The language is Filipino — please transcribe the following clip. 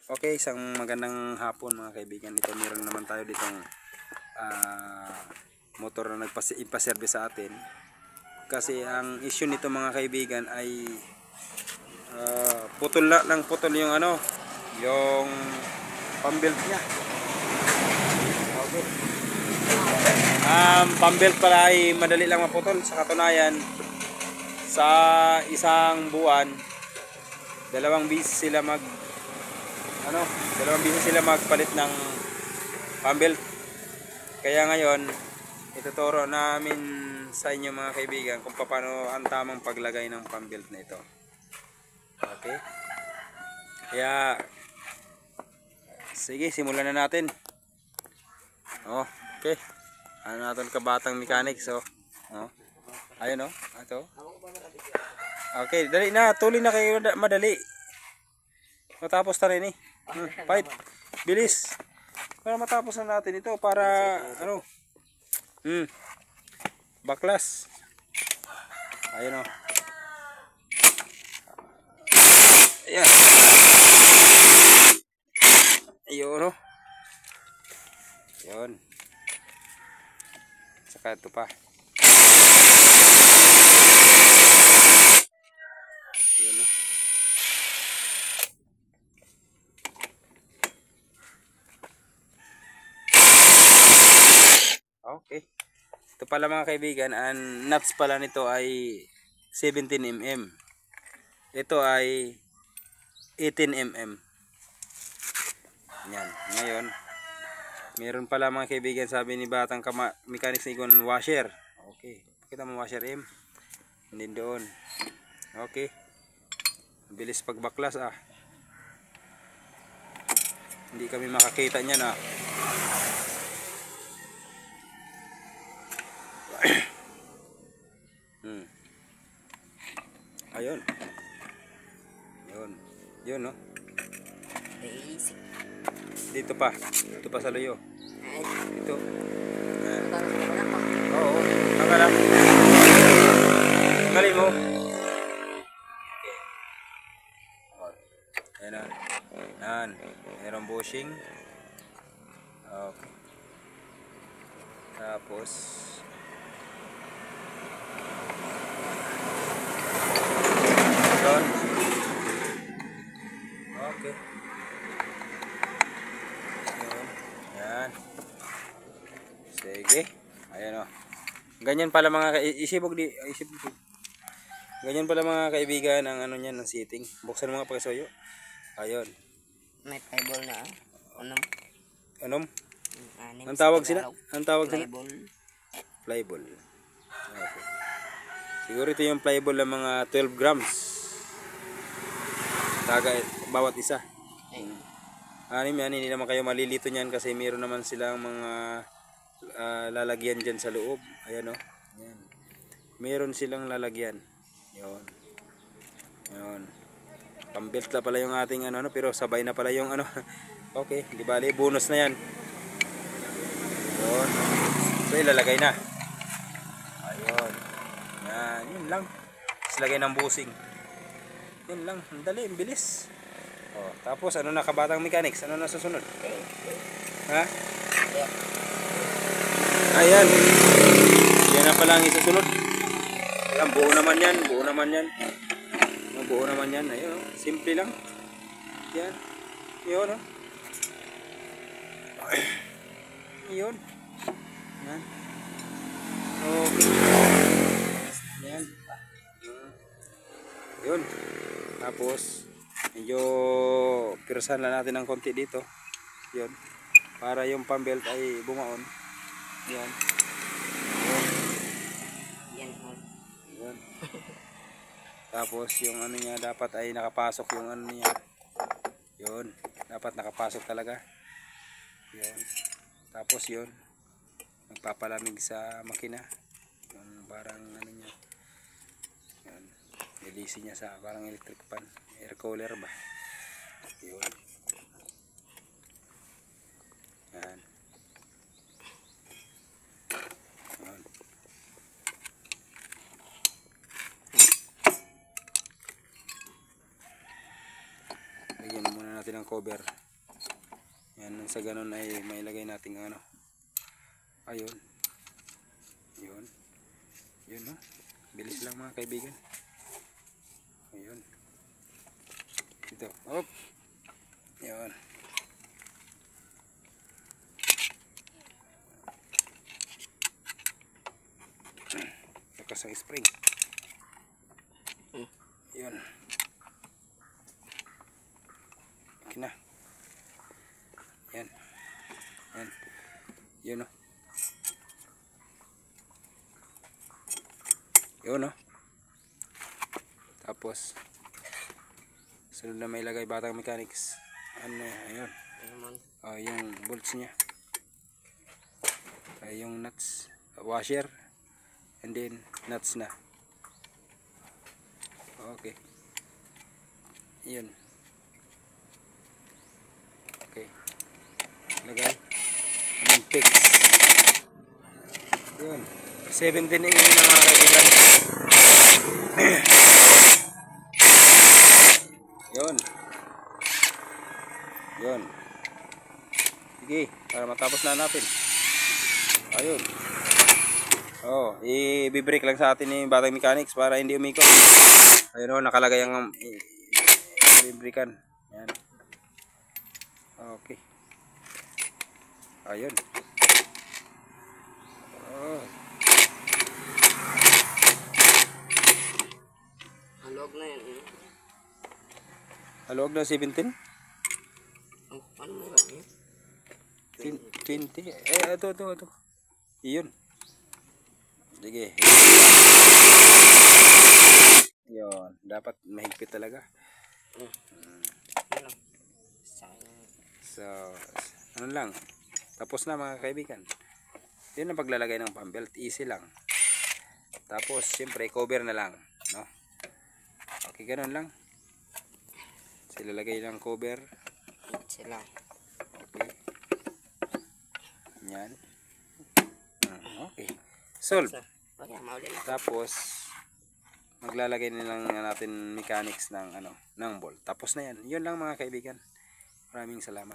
Okay, isang magandang hapon mga kaibigan. Ito meron naman tayo ditong motor na nagpa-service sa atin. Kasi ang issue nito mga kaibigan ay putol na ng putol yung yung pambelt niya. Okay. Pambelt pala ay madali lang maputol. Sa katunayan, sa isang buwan, dalawang beses sila magpalit ng pambelt. Kaya ngayon, ituturo namin sa inyo mga kaibigan kung paano ang tamang paglagay ng pambelt na ito. Okay? Kaya sige, simulan na natin. Okay. Ano natin kabatang mechanics ayun ito. Okay, dali na, tuloy na kayo, madali. Matapos na rin fight. Bilis. Para matapos na natin ito para baklas. Ayun Ayan. Ayun Yun. Saka ito pa. Yun Okay. Ito pala mga kaibigan, ang nuts pala nito ay 17 mm. Ito ay 18 mm. Yan. Ngayon, meron pala mga kaibigan, sabi ni Batang Mechanics Igon, washer. Okay. Pakita mo washer Hindi doon. Okay. Bilis pagbaklas Hindi kami makakita niyan Ayun. Yun Dito pa sa luyo. Dito. Oo. Tanggalan. Tanggalin mo. Okay. Ayan. Merong bushing. Okay. Tapos doon. Okay. Ayan. Sige. Ayan Ganyan pala mga isipog. Ganyan pala mga kaibigan ang niyan ng setting. Buksan mo nga pagkasuyo. Ayun. May flyball na Anong tawag sila? Flyball. Okay. Siguro ito yung flyball ng mga 12 grams. Bawat isa. Hindi naman kayo malilito niyan kasi mayroon naman silang mga lalagyan dyan sa loob. Ayan Ayan. Mayroon silang lalagyan. Yun. Pambelt na pala yung ating pero sabay na pala yung Okay, di bali bonus na yan. Yun. So ilalagay na. Ayun. Yan, yun lang. Lagay ng busing. Yun lang, ang dali, ang bilis. Tapos na kabatang mechanics? Ano na susunod? Ha? Ayan. Yan na pala ang isusunod. Ayan, buo naman yan. Buo naman yan. Ayun, simple lang. Yan. Yun Yun. Yan. Okay. Yan. Yun. Tapos medyo pirasan lang natin ng konti dito. Yun. Para yung pambelt ay bumaon. Yan. Yun. Tapos yung niya dapat ay nakapasok yung niya. Yun. Dapat nakapasok talaga. Yun. Tapos yun. Magpapalamig sa makina. Yung parang niya. Yun. Ilisi niya sa parang electric fan. Air cooler ba? Yun. Yan. Yan. Lagyan muna natin ng cover. Yan, sa ganun ay mailagay natin ano. Ayun. Yun. Yun, no? Bilis lang mga kaibigan. Ayun. Ito. Hop. Yun. Lakas ang spring. Yun. Okay na. Yan. Yan. Yun, no? Yun, no? Tapos sunod na may lagay Batang Mechanics. Ano, ayun. Yung bolts niya. Yung nuts, washer, and then nuts na. Okay. Yun. Okay. Lagay. And fix. Yun. 17 na mga kaibigan. Yun. Yun. Sige, para matapos na natin. Ayun. Oh, i-break lang sa atin ni Batang Mechanics para hindi umikot. Ayun, oh, nakalagay ang i-breakan. Yan. Okay. Ayun. Oh. Halog na yan. Haluag na 17? Ano mo ba eh? 20. Ito. Iyon. Sige. Yun. Dapat mahigpit talaga. So, ano lang. Tapos na mga kaibigan. Yun ang paglalagay ng pump belt. Easy lang. Tapos, siyempre, cover na lang. No? Okay, ganun lang. Silalagay ng cover. Sila. Okay. Yan. Okay. Solve. Tapos maglalagay nilang natin mechanics ng ng bolt. Tapos na yan. Yun lang mga kaibigan. Maraming salamat.